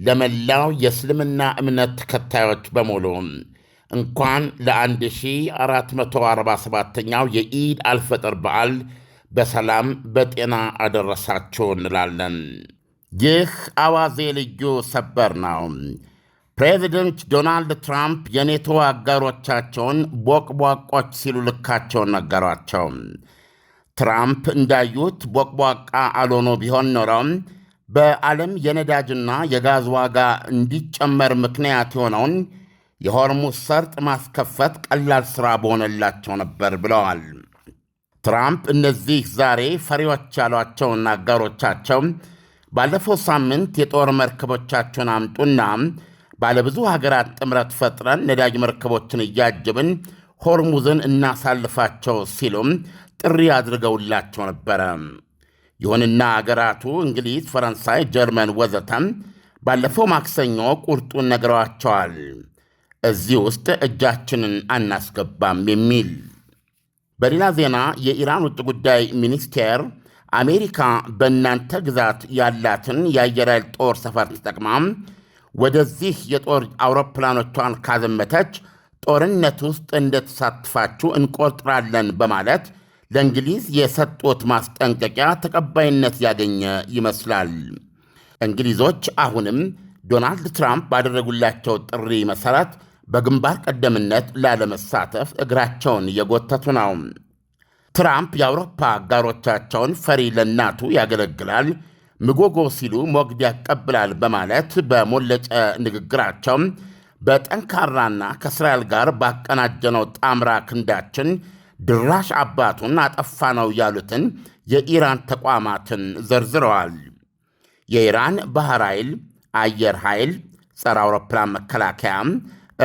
ለመላው የእስልምና እምነት ተከታዮች በሙሉ እንኳን ለ1447ኛው የኢድ አልፈጥር በዓል በሰላም በጤና አደረሳችሁ እንላለን። ይህ አዋዜ ልዩ ሰበር ነው። ፕሬዚደንት ዶናልድ ትራምፕ የኔቶ አጋሮቻቸውን ቦቅቧቆች ሲሉ ልካቸውን ነገሯቸው። ትራምፕ እንዳዩት ቦቅቧቃ አልሆኖ ቢሆን ኖረው በዓለም የነዳጅና የጋዝ ዋጋ እንዲጨመር ምክንያት የሆነውን የሆርሙዝ ሰርጥ ማስከፈት ቀላል ሥራ በሆነላቸው ነበር ብለዋል። ትራምፕ እነዚህ ዛሬ ፈሪዎች ያሏቸውን አጋሮቻቸው ባለፈው ሳምንት የጦር መርከቦቻቸውን አምጡና ባለብዙ ሀገራት ጥምረት ፈጥረን ነዳጅ መርከቦችን እያጀብን ሆርሙዝን እናሳልፋቸው ሲሉም ጥሪ አድርገውላቸው ነበረ። ይሁንና አገራቱ እንግሊዝ፣ ፈረንሳይ፣ ጀርመን ወዘተም ባለፈው ማክሰኞ ቁርጡን ነግረዋቸዋል። እዚህ ውስጥ እጃችንን አናስገባም የሚል። በሌላ ዜና የኢራን ውጭ ጉዳይ ሚኒስቴር አሜሪካ በእናንተ ግዛት ያላትን የአየር ኃይል ጦር ሰፈር ተጠቅማ ወደዚህ የጦር አውሮፕላኖቿን ካዘመተች ጦርነት ውስጥ እንደተሳትፋችሁ እንቆጥራለን በማለት ለእንግሊዝ የሰጡት ማስጠንቀቂያ ተቀባይነት ያገኘ ይመስላል። እንግሊዞች አሁንም ዶናልድ ትራምፕ ባደረጉላቸው ጥሪ መሠረት በግንባር ቀደምነት ላለመሳተፍ እግራቸውን እየጎተቱ ነው። ትራምፕ የአውሮፓ አጋሮቻቸውን ፈሪ ለናቱ ያገለግላል፣ ምጎጎ ሲሉ ሞግድ ያቀብላል በማለት በሞለጨ ንግግራቸው በጠንካራና ከእስራኤል ጋር ባቀናጀነው ጣምራ ክንዳችን ድራሽ አባቱን አጠፋ ነው ያሉትን የኢራን ተቋማትን ዘርዝረዋል። የኢራን ባህር ኃይል፣ አየር ኃይል፣ ጸረ አውሮፕላን መከላከያ፣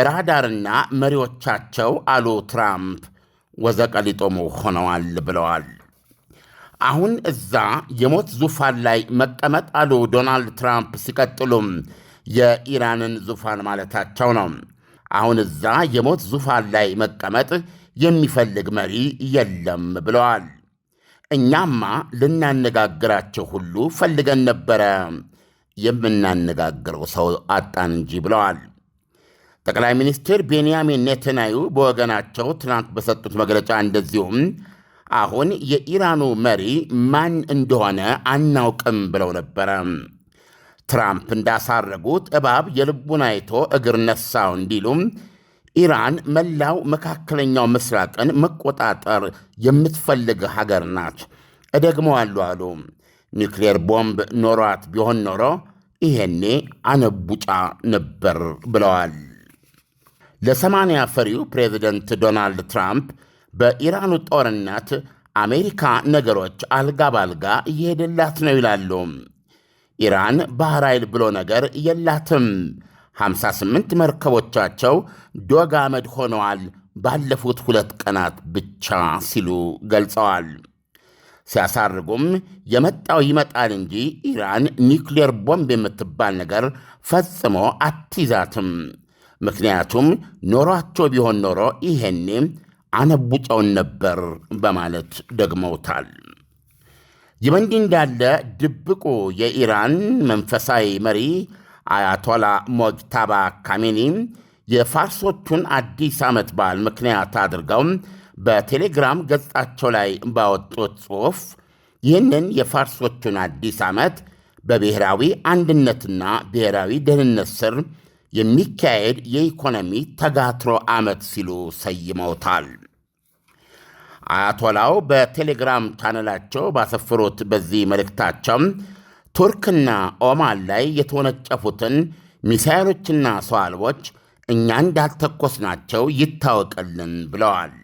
ራዳርና መሪዎቻቸው አሉ ትራምፕ ወዘቀሊጦሙ ሆነዋል ብለዋል። አሁን እዛ የሞት ዙፋን ላይ መቀመጥ አሉ ዶናልድ ትራምፕ ሲቀጥሉም የኢራንን ዙፋን ማለታቸው ነው። አሁን እዛ የሞት ዙፋን ላይ መቀመጥ የሚፈልግ መሪ የለም ብለዋል። እኛማ ልናነጋግራቸው ሁሉ ፈልገን ነበረ፣ የምናነጋግረው ሰው አጣን እንጂ ብለዋል። ጠቅላይ ሚኒስትር ቤንያሚን ኔታንያሁ በወገናቸው ትናንት በሰጡት መግለጫ እንደዚሁም አሁን የኢራኑ መሪ ማን እንደሆነ አናውቅም ብለው ነበረ። ትራምፕ እንዳሳረጉት እባብ የልቡን አይቶ እግር ነሳው እንዲሉም ኢራን መላው መካከለኛው ምስራቅን መቆጣጠር የምትፈልግ ሀገር ናች። እደግመዋለሁ አሉ። ኒውክሌር ቦምብ ኖሯት ቢሆን ኖሮ ይሄኔ አነቡጫ ነበር ብለዋል። ለ80 ፈሪው ፕሬዚደንት ዶናልድ ትራምፕ በኢራኑ ጦርነት አሜሪካ ነገሮች አልጋ ባልጋ እየሄደላት ነው ይላሉ። ኢራን ባህር ኃይል ብሎ ነገር የላትም። 58 መርከቦቻቸው ዶግ አመድ ሆነዋል ባለፉት 2 ቀናት ብቻ ሲሉ ገልጸዋል። ሲያሳርጉም የመጣው ይመጣል እንጂ ኢራን ኒውክሌር ቦምብ የምትባል ነገር ፈጽሞ አትይዛትም። ምክንያቱም ኖሯቸው ቢሆን ኖሮ ይሄኔ አነቡጨውን ነበር በማለት ደግመውታል። ይህ በእንዲህ እንዳለ ድብቁ የኢራን መንፈሳዊ መሪ አያቶላ ሞጅታባ ካሜኒ የፋርሶቹን አዲስ ዓመት በዓል ምክንያት አድርገው በቴሌግራም ገጻቸው ላይ ባወጡት ጽሑፍ ይህንን የፋርሶቹን አዲስ ዓመት በብሔራዊ አንድነትና ብሔራዊ ደህንነት ስር የሚካሄድ የኢኮኖሚ ተጋትሮ ዓመት ሲሉ ሰይመውታል። አያቶላው በቴሌግራም ቻነላቸው ባሰፈሩት በዚህ መልእክታቸው ቱርክና ኦማን ላይ የተወነጨፉትን ሚሳይሎችና ሰው አልቦች እኛ እንዳልተኮስናቸው ይታወቅልን ብለዋል።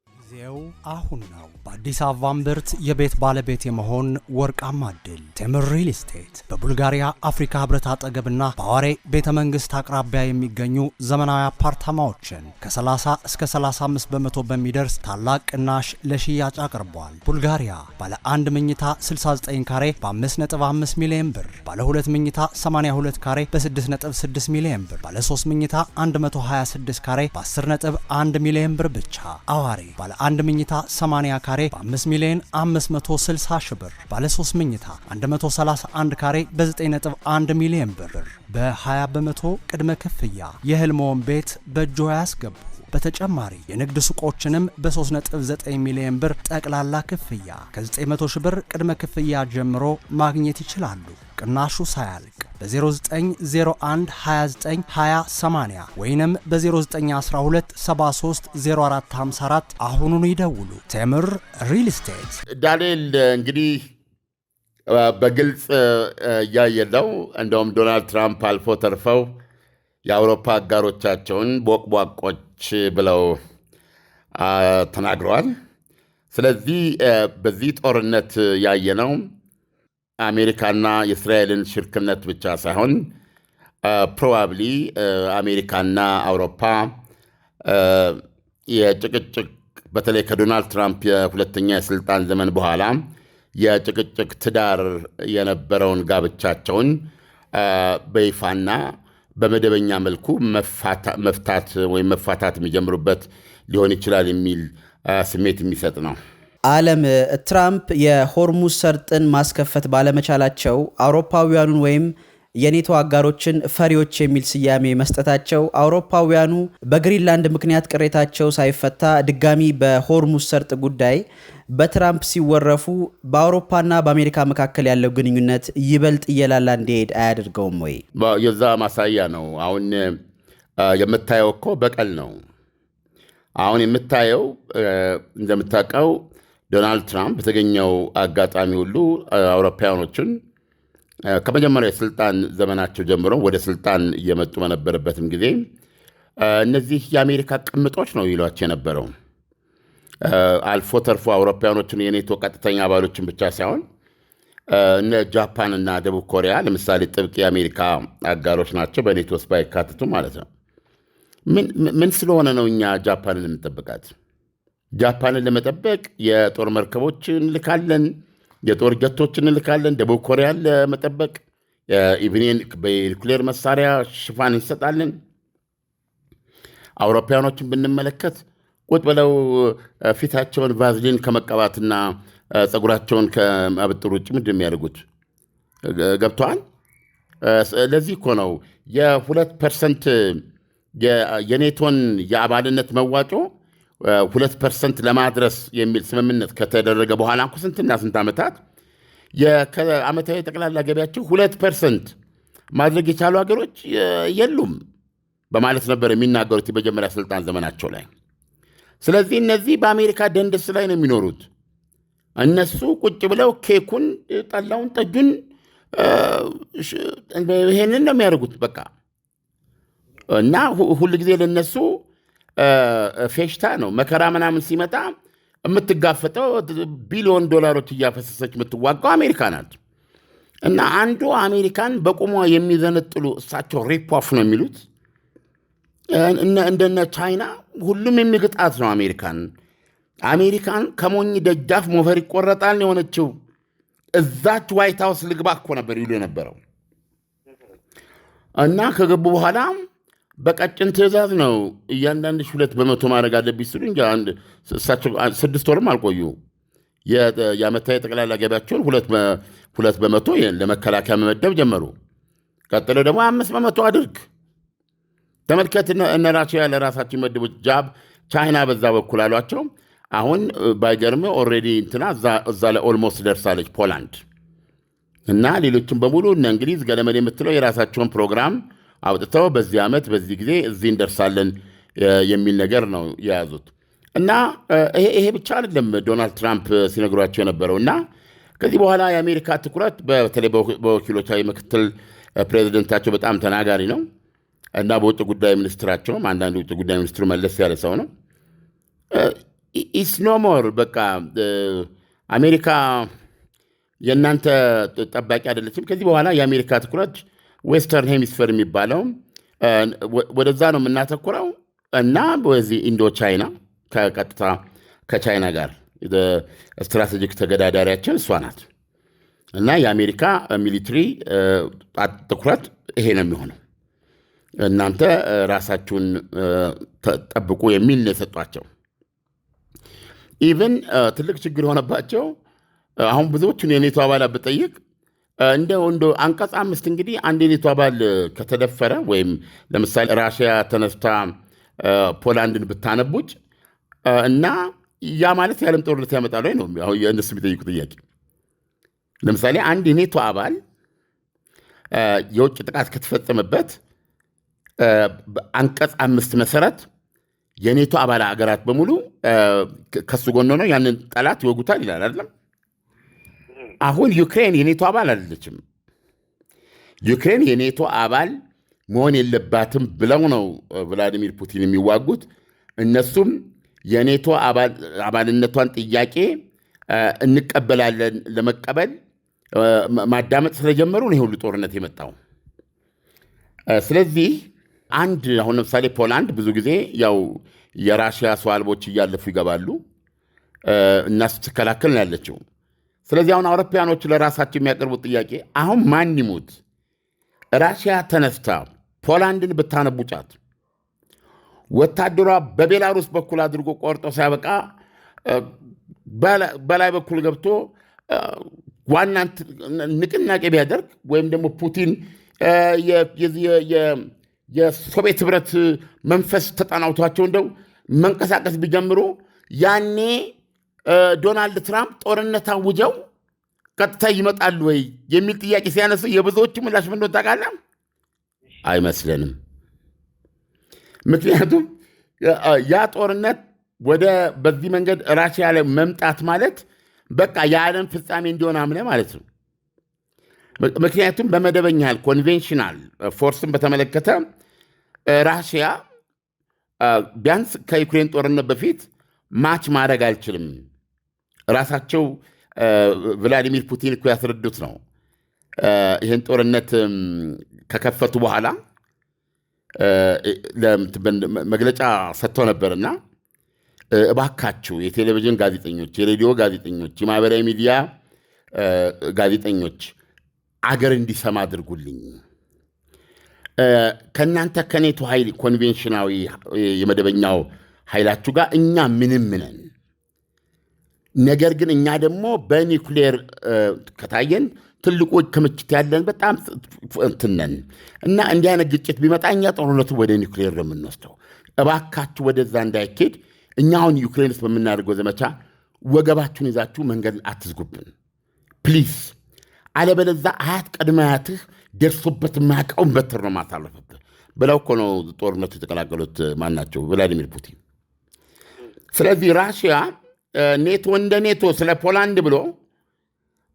ጊዜው አሁን ነው። በአዲስ አበባ እምብርት የቤት ባለቤት የመሆን ወርቃማ ዕድል። ቴምር ሪል ስቴት በቡልጋሪያ አፍሪካ ህብረት አጠገብና በአዋሬ ቤተ መንግሥት አቅራቢያ የሚገኙ ዘመናዊ አፓርታማዎችን ከ30 እስከ 35 በመቶ በሚደርስ ታላቅ ቅናሽ ለሽያጭ አቅርቧል። ቡልጋሪያ ባለ 1 መኝታ 69 ካሬ በ5.5 ሚሊዮን ብር፣ ባለ 2 መኝታ 82 ካሬ በ6.6 ሚሊዮን ብር፣ ባለ 3 መኝታ 126 ካሬ በ10.1 ሚሊዮን ብር ብቻ። አዋሬ ባለ ባለ 1 መኝታ 80 ካሬ በ5 ሚሊዮን 560 ሺህ ብር፣ ባለ 3 መኝታ 131 ካሬ በ9.1 ሚሊዮን ብር በ20 በመቶ ቅድመ ክፍያ የህልሞን ቤት በእጆ ያስገቡ። በተጨማሪ የንግድ ሱቆችንም በ3.9 ሚሊዮን ብር ጠቅላላ ክፍያ ከ900 ሺህ ብር ቅድመ ክፍያ ጀምሮ ማግኘት ይችላሉ። ቅናሹ ሳያልቅ በ0901 29 20 80 ወይንም በ0912 73 0454 አሁኑን ይደውሉ። ቴምር ሪል ስቴት። ዳንኤል እንግዲህ በግልጽ እያየለው እንደውም ዶናልድ ትራምፕ አልፎ ተርፈው የአውሮፓ አጋሮቻቸውን ቦቅቧቆች ብለው ተናግረዋል። ስለዚህ በዚህ ጦርነት ያየነው አሜሪካና የእስራኤልን ሽርክነት ብቻ ሳይሆን ፕሮባብሊ አሜሪካና አውሮፓ የጭቅጭቅ በተለይ ከዶናልድ ትራምፕ የሁለተኛ የስልጣን ዘመን በኋላ የጭቅጭቅ ትዳር የነበረውን ጋብቻቸውን በይፋና በመደበኛ መልኩ መፍታት ወይም መፋታት የሚጀምሩበት ሊሆን ይችላል የሚል ስሜት የሚሰጥ ነው። ዓለም ትራምፕ የሆርሙዝ ሰርጥን ማስከፈት ባለመቻላቸው አውሮፓውያኑን ወይም የኔቶ አጋሮችን ፈሪዎች የሚል ስያሜ መስጠታቸው አውሮፓውያኑ በግሪንላንድ ምክንያት ቅሬታቸው ሳይፈታ ድጋሚ በሆርሙዝ ሰርጥ ጉዳይ በትራምፕ ሲወረፉ በአውሮፓና በአሜሪካ መካከል ያለው ግንኙነት ይበልጥ እየላላ እንዲሄድ አያደርገውም ወይ? የዛ ማሳያ ነው። አሁን የምታየው እኮ በቀል ነው። አሁን የምታየው እንደምታውቀው ዶናልድ ትራምፕ በተገኘው አጋጣሚ ሁሉ አውሮፓውያኖችን ከመጀመሪያው የስልጣን ዘመናቸው ጀምሮ ወደ ስልጣን እየመጡ በነበረበትም ጊዜ እነዚህ የአሜሪካ ቅምጦች ነው ይሏቸው የነበረው። አልፎ ተርፎ አውሮፓውያኖችን የኔቶ ቀጥተኛ አባሎችን ብቻ ሳይሆን እነ ጃፓን እና ደቡብ ኮሪያ ለምሳሌ ጥብቅ የአሜሪካ አጋሮች ናቸው፣ በኔቶ ውስጥ ባይካተቱ ማለት ነው። ምን ስለሆነ ነው እኛ ጃፓንን የምንጠብቃት? ጃፓንን ለመጠበቅ የጦር መርከቦችን እንልካለን፣ የጦር ጀቶችን እንልካለን። ደቡብ ኮሪያን ለመጠበቅ በኒውክሌር መሳሪያ ሽፋን እንሰጣለን። አውሮፓውያኖችን ብንመለከት ቁጭ ብለው ፊታቸውን ቫዝሊን ከመቀባትና ፀጉራቸውን ከማበጠር ውጭ ምንድን የሚያደርጉት? ገብተዋል። ለዚህ እኮ ነው የ2% የኔቶን የአባልነት መዋጮ 2% ለማድረስ የሚል ስምምነት ከተደረገ በኋላ እኮ ስንትና ስንት ዓመታት ከዓመታዊ ጠቅላላ ገቢያቸው 2% ማድረግ የቻሉ ሀገሮች የሉም በማለት ነበር የሚናገሩት የመጀመሪያ ስልጣን ዘመናቸው ላይ። ስለዚህ እነዚህ በአሜሪካ ደንደስ ላይ ነው የሚኖሩት። እነሱ ቁጭ ብለው ኬኩን፣ ጠላውን፣ ጠጁን ይሄንን ነው የሚያደርጉት በቃ። እና ሁል ጊዜ ለነሱ ፌሽታ ነው። መከራ ምናምን ሲመጣ የምትጋፈጠው ቢሊዮን ዶላሮች እያፈሰሰች የምትዋጋው አሜሪካ ናት። እና አንዱ አሜሪካን በቁሟ የሚዘነጥሉ እሳቸው ሪፖፍ ነው የሚሉት እንደነ ቻይና ሁሉም የሚግጣት ነው አሜሪካን ከሞኝ ደጃፍ ሞፈር ይቆረጣል የሆነችው እዛች ዋይት ሃውስ ልግባ እኮ ነበር ይሉ የነበረው። እና ከገቡ በኋላ በቀጭን ትእዛዝ ነው እያንዳንድሽ 2% ማድረግ አለብኝ ሲሉ እንጂ እሳቸው 6 ወርም አልቆዩ። የዓመታዊ ጠቅላላ ገቢያቸውን 2% ለመከላከያ መመደብ ጀመሩ። ቀጥለው ደግሞ 5% አድርግ። ተመልከት፣ እነ ራሽያ ለራሳቸው የሚመድቡት ጃብ ቻይና በዛ በኩል አሏቸው። አሁን ባይገርም ኦልሬዲ እንትና እዛ ላይ ኦልሞስት ደርሳለች ፖላንድ እና ሌሎችም በሙሉ እነ እንግሊዝ ገለመድ የምትለው የራሳቸውን ፕሮግራም አውጥተው በዚህ ዓመት በዚህ ጊዜ እዚህ እንደርሳለን የሚል ነገር ነው የያዙት። እና ይሄ ብቻ አይደለም ዶናልድ ትራምፕ ሲነግሯቸው የነበረው። እና ከዚህ በኋላ የአሜሪካ ትኩረት በተለይ በወኪሎቻዊ ምክትል ፕሬዚደንታቸው በጣም ተናጋሪ ነው እና በውጭ ጉዳይ ሚኒስትራቸውም አንዳንድ ውጭ ጉዳይ ሚኒስትሩ መለስ ያለ ሰው ነው። ኢስ ኖ ሞር በቃ አሜሪካ የእናንተ ጠባቂ አይደለችም። ከዚህ በኋላ የአሜሪካ ትኩረት ዌስተርን ሄሚስፌር የሚባለው ወደዛ ነው የምናተኩረው እና በዚህ ኢንዶ ቻይና ከቀጥታ ከቻይና ጋር ስትራቴጂክ ተገዳዳሪያችን እሷ ናት እና የአሜሪካ ሚሊትሪ ትኩረት ይሄ ነው የሚሆነው። እናንተ ራሳችሁን ጠብቁ የሚል ነው የሰጧቸው። ኢቨን ትልቅ ችግር የሆነባቸው አሁን ብዙዎቹን የኔቶ አባላት ብጠይቅ እንደ አንቀጽ 5 እንግዲህ አንድ የኔቶ አባል ከተደፈረ ወይም ለምሳሌ ራሽያ ተነስታ ፖላንድን ብታነቡጭ እና ያ ማለት የዓለም ጦርነት ያመጣል ወይ ነው የእነሱ የሚጠይቁ ጥያቄ። ለምሳሌ አንድ የኔቶ አባል የውጭ ጥቃት ከተፈጸመበት አንቀጽ 5 መሰረት የኔቶ አባል አገራት በሙሉ ከሱ ጎን ሆነው ያንን ጠላት ይወጉታል ይላል አይደለም? አሁን ዩክሬን የኔቶ አባል አይደለችም። ዩክሬን የኔቶ አባል መሆን የለባትም ብለው ነው ቭላዲሚር ፑቲን የሚዋጉት። እነሱም የኔቶ አባልነቷን ጥያቄ እንቀበላለን ለመቀበል ማዳመጥ ስለጀመሩ ነው ሁሉ ጦርነት የመጣው። ስለዚህ አሁን ለምሳሌ ፖላንድ ብዙ ጊዜ ያው የራሽያ ሰው አልቦች እያለፉ ይገባሉ እና ስትከላከል ነው ያለችው። ስለዚህ አሁን አውሮፓውያኖች ለራሳቸው የሚያቀርቡት ጥያቄ አሁን ማን ይሙት ራሽያ ተነስታ ፖላንድን ብታነቡጫት ወታደሯ በቤላሩስ በኩል አድርጎ ቆርጦ ሲያበቃ በላይ በኩል ገብቶ ዋና ንቅናቄ ቢያደርግ ወይም ደግሞ ፑቲን የሶቪየት ህብረት መንፈስ ተጠናውቷቸው እንደው መንቀሳቀስ ቢጀምሩ ያኔ ዶናልድ ትራምፕ ጦርነት አውጀው ቀጥታ ይመጣሉ ወይ የሚል ጥያቄ ሲያነሱ የብዙዎቹ ምላሽ ምን እንደሆነ ታውቃለህ? አይመስለንም። ምክንያቱም ያ ጦርነት በዚህ መንገድ ራሽያ ላይ መምጣት ማለት በቃ የዓለም ፍጻሜ እንዲሆን አምነ ማለት ነው። ምክንያቱም በመደበኛ ኮንቬንሽናል ፎርስን በተመለከተ ራሽያ ቢያንስ ከዩክሬን ጦርነት በፊት ማች ማድረግ አልችልም። ራሳቸው ቭላዲሚር ፑቲን እኮ ያስረዱት ነው። ይህን ጦርነት ከከፈቱ በኋላ መግለጫ ሰጥተው ነበርና እባካችሁ የቴሌቪዥን ጋዜጠኞች፣ የሬዲዮ ጋዜጠኞች፣ የማህበራዊ ሚዲያ ጋዜጠኞች አገር እንዲሰማ አድርጉልኝ። ከእናንተ ከኔቶ ኃይል ኮንቬንሽናዊ የመደበኛው ኃይላችሁ ጋር እኛ ምንም ነን። ነገር ግን እኛ ደግሞ በኒውክሌር ከታየን ትልቁ ክምችት ያለን በጣም እንትነን እና እንዲህ አይነት ግጭት ቢመጣ እኛ ጦርነቱ ወደ ኒውክሌር ነው የምንወስደው። እባካችሁ ወደዛ እንዳይኬድ እኛ አሁን ዩክሬን ውስጥ በምናደርገው ዘመቻ ወገባችሁን ይዛችሁ መንገድ አትዝጉብን ፕሊዝ። አለበለዛ አያት ቅድመ አያትህ ደርሶበት የማያውቀውን በትር ነው ማሳለፍብህ ብለው እኮ ነው ጦርነቱ የተቀላቀሉት ማናቸው ቭላዲሚር ፑቲን። ስለዚህ ራሽያ ኔቶ እንደ ኔቶ ስለ ፖላንድ ብሎ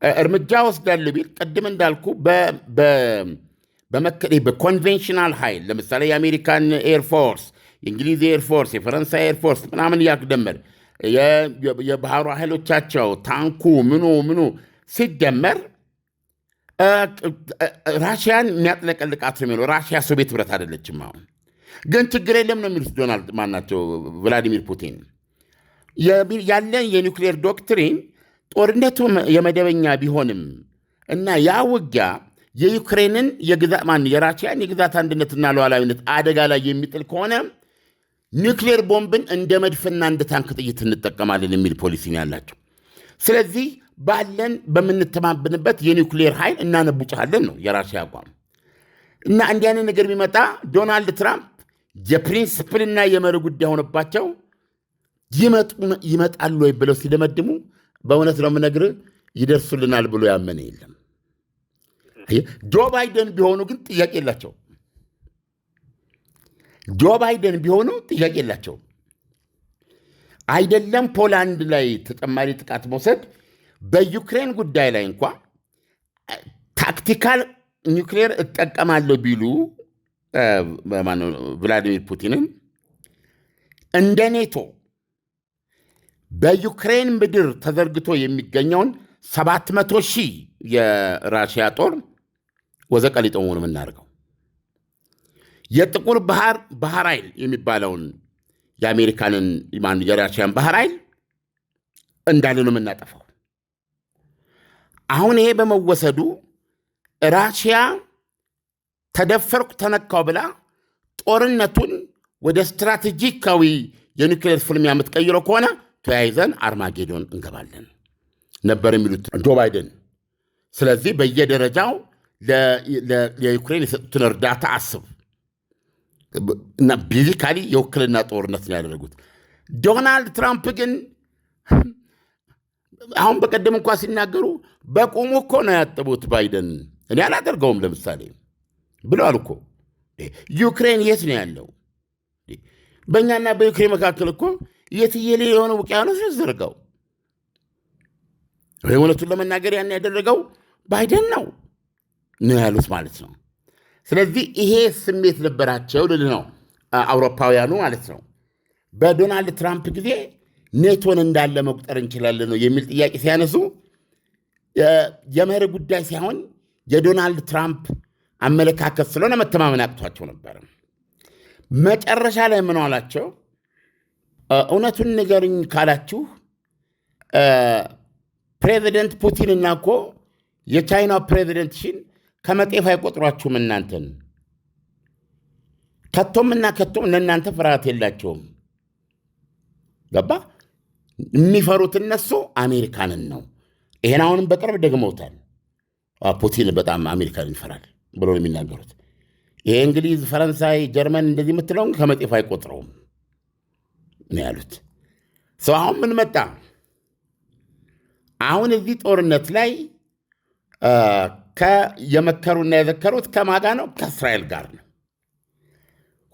እርምጃ ወስዳል ቢል ቅድም እንዳልኩ በኮንቬንሽናል ኃይል ለምሳሌ የአሜሪካን ኤርፎርስ፣ የእንግሊዝ ኤርፎርስ፣ የፈረንሳይ ኤርፎርስ ምናምን እያክደመር የባህሩ ኃይሎቻቸው ታንኩ ምኑ ሲደመር ራሽያን የሚያጥለቀልቃት ነው የሚለው። ራሽያ ሶቪየት ህብረት አይደለችም። አሁን ግን ችግር የለም ነው የሚሉት ዶናልድ ማናቸው ቭላዲሚር ፑቲን። ያለን የኒውክሌር ዶክትሪን ጦርነቱ የመደበኛ ቢሆንም እና ያ ውጊያ የዩክሬንን የራሽያን የግዛት አንድነትና ሉዓላዊነት አደጋ ላይ የሚጥል ከሆነ ኒውክሌር ቦምብን እንደ መድፍና እንደ ታንክ ጥይት እንጠቀማለን የሚል ፖሊሲ ነው ያላቸው። ስለዚህ ባለን በምንተማመንበት የኒውክሌር ኃይል እናነቡጫለን ነው የራሽያ አቋም። እና እንዲህ አይነት ነገር ቢመጣ ዶናልድ ትራምፕ የፕሪንስፕልና የመሪ ጉዳይ ሆነባቸው ይመጣሉ ወይ ብለው ሲደመድሙ በእውነት ነው የምነግርህ ይደርሱልናል ብሎ ያመነ የለም። ጆ ባይደን ቢሆኑ ግን ጥያቄ የላቸው። ጆ ባይደን ቢሆኑ ጥያቄ የላቸው። አይደለም ፖላንድ ላይ ተጨማሪ ጥቃት መውሰድ፣ በዩክሬን ጉዳይ ላይ እንኳ ታክቲካል ኒውክሌር እጠቀማለሁ ቢሉ ቭላዲሚር ፑቲንን እንደ ኔቶ በዩክሬን ምድር ተዘርግቶ የሚገኘውን 700,000 የራሽያ ጦር ወዘቀሊጦ ነው የምናደርገው። የጥቁር ባህር ኃይል የሚባለውን የአሜሪካንን የራሽያን ባህር ኃይል እንዳለ ነው የምናጠፋው። አሁን ይሄ በመወሰዱ ራሽያ ተደፈርኩ ተነካው ብላ ጦርነቱን ወደ ስትራቴጂካዊ የኒውክሌር ፍልሚያ የምትቀይረው ከሆነ ተያይዘን አርማጌዶን እንገባለን ነበር የሚሉት ጆ ባይደን። ስለዚህ በየደረጃው ለዩክሬን የሰጡትን እርዳታ አስብ እና ቤዚካሊ የውክልና ጦርነት ነው ያደረጉት። ዶናልድ ትራምፕ ግን አሁን በቀደም እንኳ ሲናገሩ በቁሙ እኮ ነው ያጠቡት ባይደን። እኔ አላደርገውም ለምሳሌ ብለዋል እኮ። ዩክሬን የት ነው ያለው? በእኛና በዩክሬን መካከል እኮ የትየሌ የሆነ ውቅያኖስ ዘርጋው። እውነቱን ለመናገር ያን ያደረገው ባይደን ነው ያሉት ማለት ነው። ስለዚህ ይሄ ስሜት ነበራቸው ልል ነው አውሮፓውያኑ ማለት ነው። በዶናልድ ትራምፕ ጊዜ ኔቶን እንዳለ መቁጠር እንችላለን ነው የሚል ጥያቄ ሲያነሱ የመርህ ጉዳይ ሳይሆን የዶናልድ ትራምፕ አመለካከት ስለሆነ መተማመን አቅቷቸው ነበር። መጨረሻ ላይ ምን አላቸው? እውነቱን ንገሩኝ ካላችሁ ፕሬዚደንት ፑቲንና እኮ የቻይናው ፕሬዚደንት ሺን ከመጤፍ አይቆጥሯችሁም እናንተን። ከቶምና ከቶም ለእናንተ ፍርሃት የላቸውም። ገባ? የሚፈሩት እነሱ አሜሪካንን ነው። ይሄን አሁንም በቅርብ ደግመውታል። ፑቲን በጣም አሜሪካን ይፈራል ብሎ ነው የሚናገሩት። ይሄ እንግሊዝ፣ ፈረንሳይ፣ ጀርመን እንደዚህ የምትለውን ከመጤፍ አይቆጥረውም ነው ያሉት። ሰው አሁን ምን መጣ? አሁን እዚህ ጦርነት ላይ የመከሩና የዘከሩት ከማጋ ነው? ከእስራኤል ጋር ነው።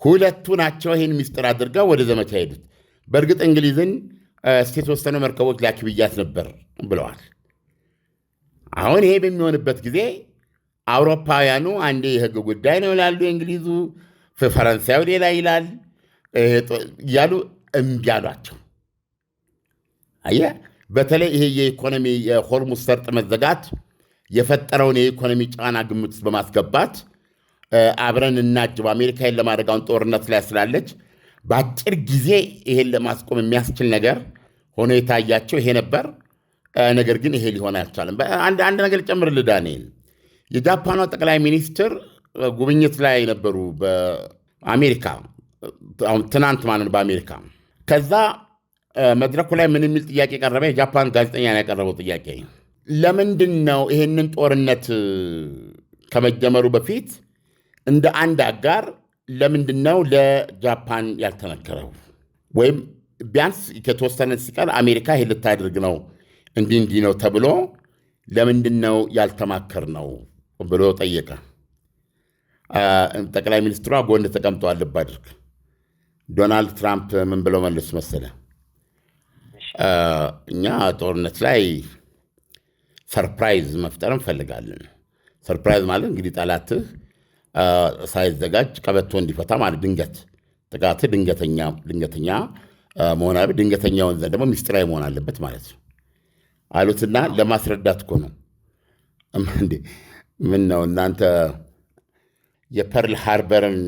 ሁለቱ ናቸው ይህን ሚስጥር አድርገው ወደ ዘመቻ ሄዱት። በእርግጥ እንግሊዝን እስቲ የተወሰኑ መርከቦች ላኪብያት ነበር ብለዋል። አሁን ይሄ በሚሆንበት ጊዜ አውሮፓውያኑ አንዴ የህግ ጉዳይ ነው ይላሉ፣ የእንግሊዙ ፈረንሳዩ ሌላ ይላል እያሉ እምቢ አሏቸው። አየህ፣ በተለይ ይሄ የኢኮኖሚ የሆርሙዝ ሰርጥ መዘጋት የፈጠረውን የኢኮኖሚ ጫና ግምት ውስጥ በማስገባት አብረን እናጅብ አሜሪካን ለማድረጋውን ጦርነት ላይ ስላለች በአጭር ጊዜ ይሄን ለማስቆም የሚያስችል ነገር ሆኖ የታያቸው ይሄ ነበር። ነገር ግን ይሄ ሊሆን አልቻለም። አንድ ነገር ጨምርልህ ዳንኤል፣ የጃፓኗ ጠቅላይ ሚኒስትር ጉብኝት ላይ ነበሩ በአሜሪካ ትናንት ማለት በአሜሪካ። ከዛ መድረኩ ላይ ምን የሚል ጥያቄ ቀረበ? የጃፓን ጋዜጠኛ ነው ያቀረበው ጥያቄ። ለምንድን ነው ይሄንን ጦርነት ከመጀመሩ በፊት እንደ አንድ አጋር ለምንድን ነው ለጃፓን ያልተነገረው? ወይም ቢያንስ ከተወሰነ ሲቀር አሜሪካ ይሄ ልታደርግ ነው እንዲህ ነው ተብሎ ለምንድን ነው ያልተማከር ነው ብሎ ጠየቀ። ጠቅላይ ሚኒስትሯ ጎን ተቀምጠዋል። ልብ አድርግ። ዶናልድ ትራምፕ ምን ብለው መለሱ መሰለ? እኛ ጦርነት ላይ ሰርፕራይዝ መፍጠር እንፈልጋለን። ሰርፕራይዝ ማለት እንግዲህ ጠላትህ ሳይዘጋጅ ቀበቶ እንዲፈታ ማለት፣ ድንገት ጥቃትህ ድንገተኛ መሆን አለበት። ድንገተኛውን ዘንድ ደግሞ ሚስጥራዊ መሆን አለበት ማለት ነው አሉትና ለማስረዳት እኮ ነው። ምን ነው እናንተ የፐርል ሃርበርን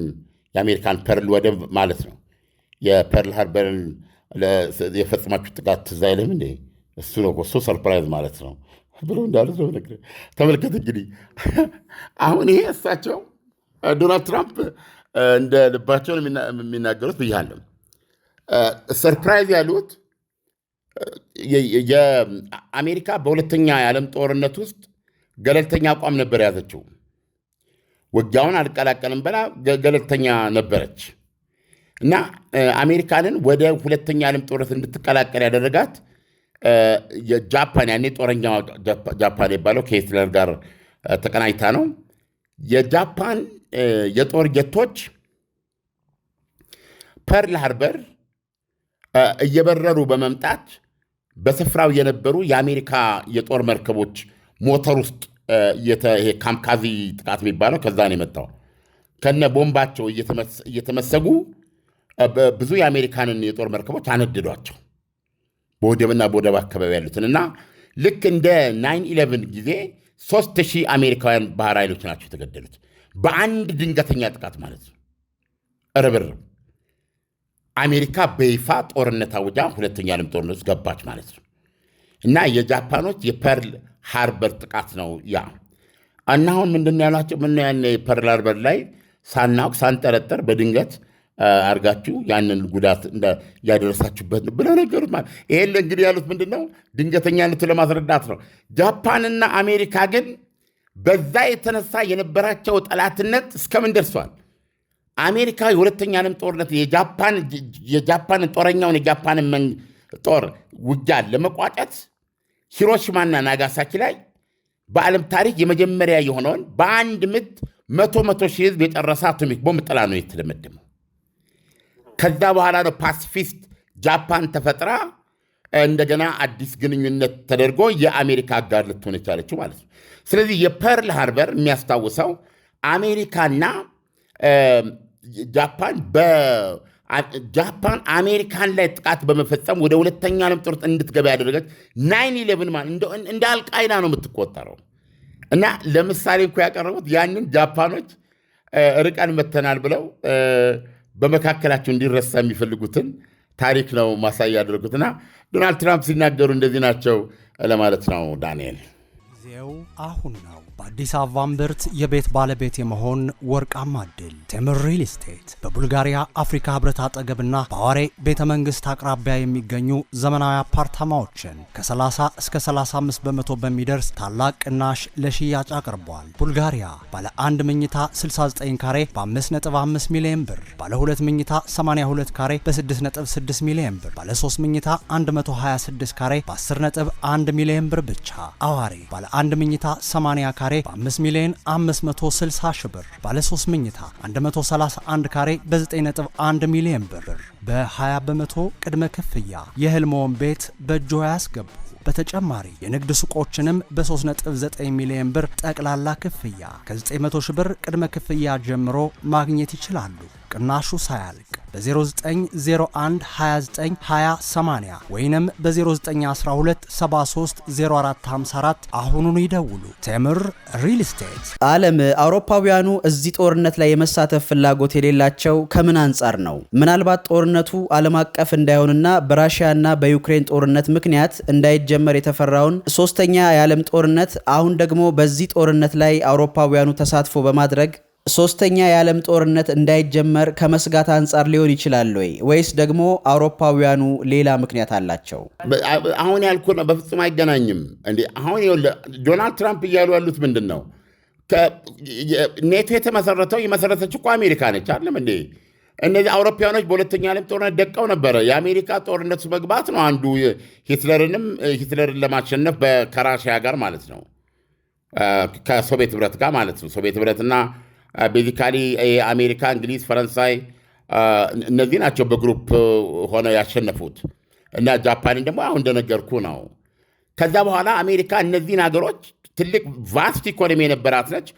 የአሜሪካን ፐርል ወደብ ማለት ነው የፐርል ሃርበርን የፈጽማችሁ ጥቃት ትዝ አይልም እንዴ? እሱ ነው እሱ ሰርፕራይዝ ማለት ነው ብሎ እንዳሉት ነው። ተመልከት እንግዲህ አሁን ይሄ እሳቸው ዶናልድ ትራምፕ እንደ ልባቸውን የሚናገሩት ብያለሁ። ሰርፕራይዝ ያሉት የአሜሪካ በሁለተኛ የዓለም ጦርነት ውስጥ ገለልተኛ አቋም ነበር የያዘችው። ውጊያውን አልቀላቀልም በላ ገለልተኛ ነበረች እና አሜሪካንን ወደ ሁለተኛ የዓለም ጦርነት እንድትቀላቀል ያደረጋት የጃፓን ያኔ ጦረኛ ጃፓን የባለው ከሂትለር ጋር ተቀናጅታ ነው። የጃፓን የጦር ጀቶች ፐርል ሃርበር እየበረሩ በመምጣት በስፍራው የነበሩ የአሜሪካ የጦር መርከቦች ሞተር ውስጥ ካምካዚ ጥቃት የሚባለው ከዛ ነው የመጣው። ከነ ቦምባቸው እየተመሰጉ ብዙ የአሜሪካንን የጦር መርከቦች አነድዷቸው በወደብና በወደብ አካባቢ ያሉትን እና ልክ እንደ 9/11 ጊዜ 3000 አሜሪካውያን ባህር ኃይሎች ናቸው የተገደሉት በአንድ ድንገተኛ ጥቃት ማለት ነው። ርብርብ አሜሪካ በይፋ ጦርነት አውጃ ሁለተኛ ዓለም ጦርነት ውስጥ ገባች ማለት ነው። እና የጃፓኖች የፐርል ሃርበር ጥቃት ነው ያ። እና አሁን ምንድን ያሏቸው ምን ያን ፐርል ሃርበር ላይ ሳናውቅ ሳንጠረጠር በድንገት አርጋችሁ ያንን ጉዳት ያደረሳችሁበት ብለው ነገሩት ማለት። ይሄን እንግዲህ ያሉት ምንድነው ድንገተኛነቱ ለማስረዳት ነው። ጃፓንና አሜሪካ ግን በዛ የተነሳ የነበራቸው ጠላትነት እስከምን ደርሷል? አሜሪካ የሁለተኛ ዓለም ጦርነት የጃፓን ጦረኛውን የጃፓንን ጦር ውጊያ ለመቋጨት ሂሮሺማና ናጋሳኪ ላይ በዓለም ታሪክ የመጀመሪያ የሆነውን በአንድ ምት 100 ሺህ ሕዝብ የጨረሰ አቶሚክ ቦምብ ጥላ ነው የተደመደመው። ከዛ በኋላ ነው ፓሲፊስት ጃፓን ተፈጥራ እንደገና አዲስ ግንኙነት ተደርጎ የአሜሪካ አጋር ልትሆን የቻለችው ማለት ነው። ስለዚህ የፐርል ሃርበር የሚያስታውሰው አሜሪካና ጃፓን አሜሪካን ላይ ጥቃት በመፈጸም ወደ ሁለተኛ ዓለም ጦርነት እንድትገባ ያደረገች 9/11 ማለት እንደ አልቃይዳ ነው የምትቆጠረው። እና ለምሳሌ እኮ ያቀረቡት ያንን ጃፓኖች ርቀን መተናል ብለው በመካከላቸው እንዲረሳ የሚፈልጉትን ታሪክ ነው ማሳያ ያደረጉትና ዶናልድ ትራምፕ ሲናገሩ እንደዚህ ናቸው ለማለት ነው። ዳንኤል ጊዜው አሁን ነው። በአዲስ አበባ እምብርት የቤት ባለቤት የመሆን ወርቃማ ዕድል። ቴምር ሪል ስቴት በቡልጋሪያ አፍሪካ ህብረት አጠገብና በአዋሬ ቤተ መንግስት አቅራቢያ የሚገኙ ዘመናዊ አፓርታማዎችን ከ30 እስከ 35 በመቶ በሚደርስ ታላቅ ቅናሽ ለሽያጭ አቅርቧል። ቡልጋሪያ ባለ 1 መኝታ 69 ካሬ በ5.5 ሚሊዮን ብር፣ ባለ 2 መኝታ 82 ካሬ በ6.6 ሚሊዮን ብር፣ ባለ 3 መኝታ 126 ካሬ በ10.1 ሚሊዮን ብር ብቻ። አዋሬ ባለ 1 መኝታ 80 ካሬ በ5 ሚሊዮን 560 ሺህ ብር፣ ባለ 3 መኝታ 131 ካሬ በ9.1 ሚሊዮን ብር በ20 በመቶ ቅድመ ክፍያ የህልሞን ቤት በእጆ ያስገቡ። በተጨማሪ የንግድ ሱቆችንም በ3.9 ሚሊዮን ብር ጠቅላላ ክፍያ ከ900 ሺህ ብር ቅድመ ክፍያ ጀምሮ ማግኘት ይችላሉ። ቅናሹ ሳያልቅ በ0901 29 20 80 ወይንም በ0912 73 0454 አሁኑን ይደውሉ። ቴምር ሪል ስቴት። ዓለም አውሮፓውያኑ እዚህ ጦርነት ላይ የመሳተፍ ፍላጎት የሌላቸው ከምን አንጻር ነው? ምናልባት ጦርነቱ ዓለም አቀፍ እንዳይሆንና በራሽያና በዩክሬን ጦርነት ምክንያት እንዳይጀመር የተፈራውን ሶስተኛ የዓለም ጦርነት አሁን ደግሞ በዚህ ጦርነት ላይ አውሮፓውያኑ ተሳትፎ በማድረግ ሶስተኛ የዓለም ጦርነት እንዳይጀመር ከመስጋት አንጻር ሊሆን ይችላል ወይስ ደግሞ አውሮፓውያኑ ሌላ ምክንያት አላቸው? አሁን ያልኩት በፍጹም አይገናኝም። እንዴ አሁን ዶናልድ ትራምፕ እያሉ ያሉት ምንድን ነው? ኔቶ የመሰረተች እኮ አሜሪካ ነች አይደለም እንዴ? እነዚህ አውሮፓውያኖች በሁለተኛ ዓለም ጦርነት ደቀው ነበረ። የአሜሪካ ጦርነት መግባት ነው አንዱ ሂትለርን ለማሸነፍ ከራሽያ ጋር ማለት ነው፣ ከሶቪየት ህብረት ጋር ማለት ነው። ሶቪየት ህብረትና ቤዚካሊ አሜሪካ፣ እንግሊዝ፣ ፈረንሳይ እነዚህ ናቸው በግሩፕ ሆነው ያሸነፉት እና ጃፓንን ደግሞ አሁን እንደነገርኩ ነው። ከዛ በኋላ አሜሪካ እነዚህን ሀገሮች ትልቅ ቫስት ኢኮኖሚ የነበራት ነች።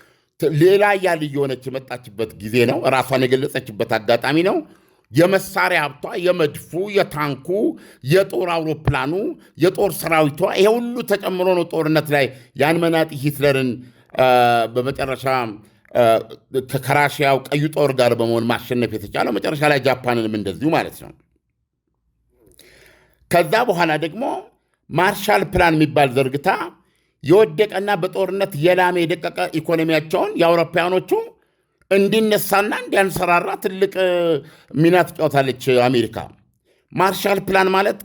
ሌላ እያል እየሆነች የመጣችበት ጊዜ ነው። ራሷን የገለጸችበት አጋጣሚ ነው። የመሳሪያ ሀብቷ፣ የመድፉ፣ የታንኩ፣ የጦር አውሮፕላኑ፣ የጦር ሰራዊቷ ይሄ ሁሉ ተጨምሮ ነው ጦርነት ላይ ያን መናጢ ሂትለርን በመጨረሻ ከራሽያው ቀዩ ጦር ጋር በመሆን ማሸነፍ የተቻለው። መጨረሻ ላይ ጃፓንንም እንደዚሁ ማለት ነው። ከዛ በኋላ ደግሞ ማርሻል ፕላን የሚባል ዘርግታ የወደቀና በጦርነት የላመ የደቀቀ ኢኮኖሚያቸውን የአውሮፓውያኖቹ እንዲነሳና እንዲያንሰራራ ትልቅ ሚና ትጫወታለች አሜሪካ። ማርሻል ፕላን ማለት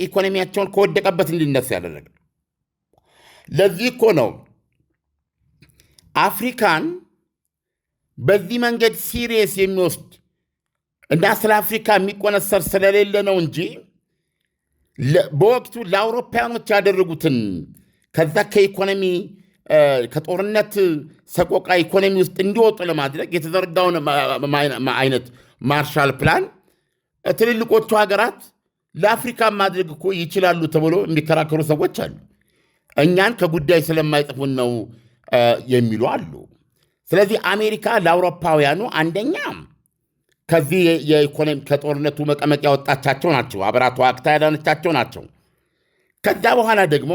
ኢኮኖሚያቸውን ከወደቀበት እንዲነሳ ያደረገ። ለዚህ እኮ ነው አፍሪካን በዚህ መንገድ ሲሪየስ የሚወስድ እና ስለ አፍሪካ የሚቆነሰር ስለሌለ ነው እንጂ በወቅቱ ለአውሮፓውያኖች ያደረጉትን ከዛ ከኢኮኖሚ ከጦርነት ሰቆቃ ኢኮኖሚ ውስጥ እንዲወጡ ለማድረግ የተዘረጋውን አይነት ማርሻል ፕላን ትልልቆቹ ሀገራት ለአፍሪካ ማድረግ እኮ ይችላሉ ተብሎ የሚከራከሩ ሰዎች አሉ። እኛን ከጉዳይ ስለማይጽፉን ነው የሚሉ አሉ። ስለዚህ አሜሪካ ለአውሮፓውያኑ አንደኛ ከዚህ የኢኮኖሚ ከጦርነቱ መቀመቅ ያወጣቻቸው ናቸው። አብራቷ አክታ ያዳነቻቸው ናቸው። ከዛ በኋላ ደግሞ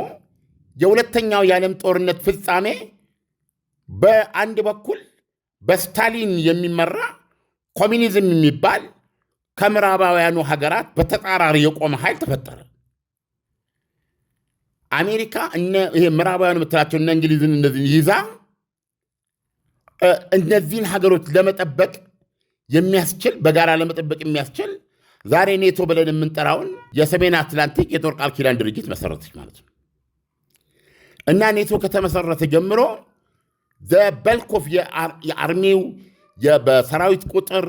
የሁለተኛው የዓለም ጦርነት ፍጻሜ በአንድ በኩል በስታሊን የሚመራ ኮሚኒዝም የሚባል ከምዕራባውያኑ ሀገራት በተጻራሪ የቆመ ኃይል ተፈጠረ። አሜሪካ ይሄ ምዕራባውያኑ የምትላቸው እነ እንግሊዝን እነዚህን ይዛ እነዚህን ሀገሮች ለመጠበቅ የሚያስችል በጋራ ለመጠበቅ የሚያስችል ዛሬ ኔቶ ብለን የምንጠራውን የሰሜን አትላንቲክ የጦር ቃል ኪዳን ድርጅት መሰረተች ማለት ነው። እና ኔቶ ከተመሰረተ ጀምሮ በልኮፍ የአርሚው በሰራዊት ቁጥር፣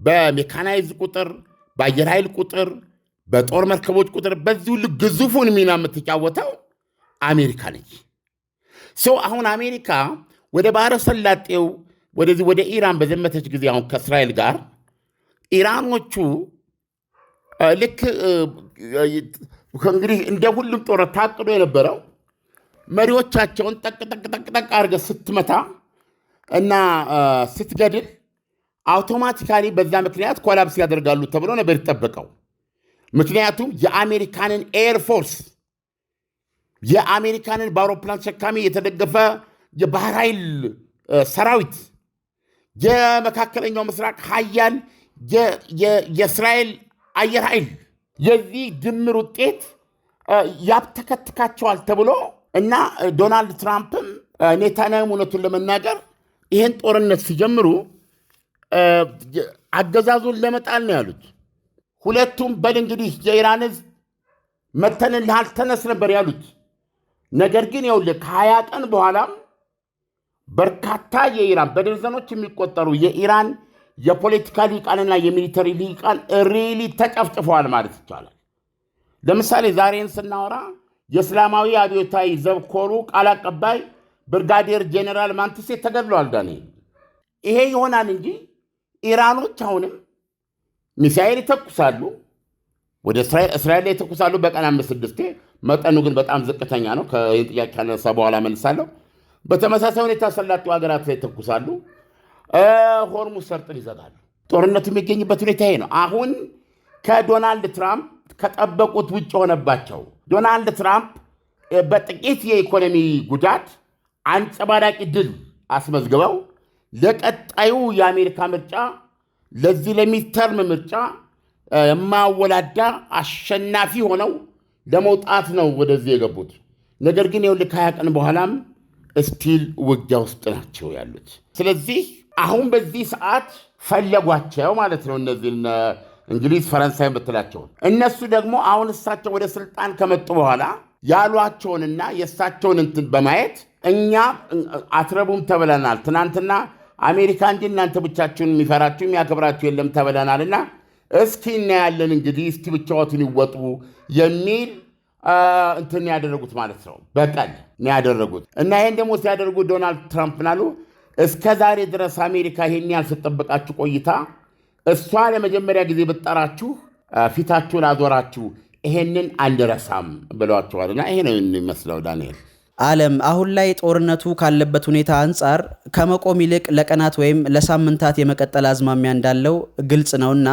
በሜካናይዝ ቁጥር፣ በአየር ኃይል ቁጥር፣ በጦር መርከቦች ቁጥር በዚህ ሁሉ ግዙፉን ሚና የምትጫወተው አሜሪካ ነች። አሁን አሜሪካ ወደ ባህረ ሰላጤው ወደዚህ ወደ ኢራን በዘመተች ጊዜ አሁን ከእስራኤል ጋር ኢራኖቹ ልክ እንግዲህ እንደ ሁሉም ጦርነት ታቅዶ የነበረው መሪዎቻቸውን ጠቅ አድርገህ ስትመታ እና ስትገድል አውቶማቲካሊ በዛ ምክንያት ኮላፕስ ያደርጋሉ ተብሎ ነበር ይጠበቀው። ምክንያቱም የአሜሪካንን ኤርፎርስ የአሜሪካንን በአውሮፕላን ተሸካሚ የተደገፈ የባህር ኃይል ሰራዊት የመካከለኛው ምስራቅ ሀያል የእስራኤል አየር ኃይል የዚህ ድምር ውጤት ያብተከትካቸዋል ተብሎ እና ዶናልድ ትራምፕም ኔታንያሁም እውነቱን ለመናገር ይህን ጦርነት ሲጀምሩ አገዛዙን ለመጣል ነው ያሉት። ሁለቱም በል እንግዲህ የኢራን ሕዝብ መተንልሃል ተነስ ነበር ያሉት። ነገር ግን ይኸውልህ ከ20 ቀን በኋላም በርካታ የኢራን በደርዘኖች የሚቆጠሩ የኢራን የፖለቲካ ሊቃንና የሚሊተሪ ሊቃን ሪሊ ተጨፍጭፈዋል ማለት ይቻላል። ለምሳሌ ዛሬን ስናወራ የእስላማዊ አብዮታዊ ዘብ ኮሩ ቃል አቀባይ ብርጋዴር ጄኔራል ማንትሴ ተገድለዋል። ዳንኤል ይሄ ይሆናል እንጂ ኢራኖች አሁንም ሚሳኤል ይተኩሳሉ፣ ወደ እስራኤል ላይ ይተኩሳሉ በቀን 5-6። መጠኑ ግን በጣም ዝቅተኛ ነው። ከይህን ጥያቄ ካነሳ በኋላ መልሳለሁ። በተመሳሳይ ሁኔታ ሰላጤው ሀገራት ላይ ይተኩሳሉ። ሆርሙዝ ሰርጥን ይዘጋሉ። ጦርነቱ የሚገኝበት ሁኔታ ይሄ ነው። አሁን ከዶናልድ ትራምፕ ከጠበቁት ውጭ ሆነባቸው። ዶናልድ ትራምፕ በጥቂት የኢኮኖሚ ጉዳት አንጸባራቂ ድል አስመዝግበው ለቀጣዩ የአሜሪካ ምርጫ ለዚህ ለሚድተርም ምርጫ የማወላዳ አሸናፊ ሆነው ለመውጣት ነው ወደዚህ የገቡት። ነገር ግን ይኸውልህ ከ20 ቀን በኋላም ስቲል ውጊያ ውስጥ ናቸው ያሉት። ስለዚህ አሁን በዚህ ሰዓት ፈለጓቸው ማለት ነው እነዚህ እንግሊዝ፣ ፈረንሳይ የምትላቸውን። እነሱ ደግሞ አሁን እሳቸው ወደ ስልጣን ከመጡ በኋላ ያሏቸውንና የእሳቸውን እንትን በማየት እኛ አትረቡም ተብለናል፣ ትናንትና አሜሪካ እንጂ እናንተ ብቻችሁን የሚፈራችሁ የሚያከብራችሁ የለም ተብለናልና እስኪ እናያለን እንግዲህ እስቲ ብቻዎትን ይወጡ የሚል እንትን ያደረጉት ማለት ነው። በቀል ነው ያደረጉት። እና ይሄን ደግሞ ሲያደርጉ ዶናልድ ትራምፕ ናሉ እስከ ዛሬ ድረስ አሜሪካ ይሄን ያህል ስትጠብቃችሁ ቆይታ እሷ ለመጀመሪያ ጊዜ ብትጠራችሁ ፊታችሁን አዞራችሁ ይሄንን አንረሳም ብለዋቸዋልና ይሄ ነው የሚመስለው። ዳንኤል ዓለም አሁን ላይ ጦርነቱ ካለበት ሁኔታ አንጻር ከመቆም ይልቅ ለቀናት ወይም ለሳምንታት የመቀጠል አዝማሚያ እንዳለው ግልጽ ነውና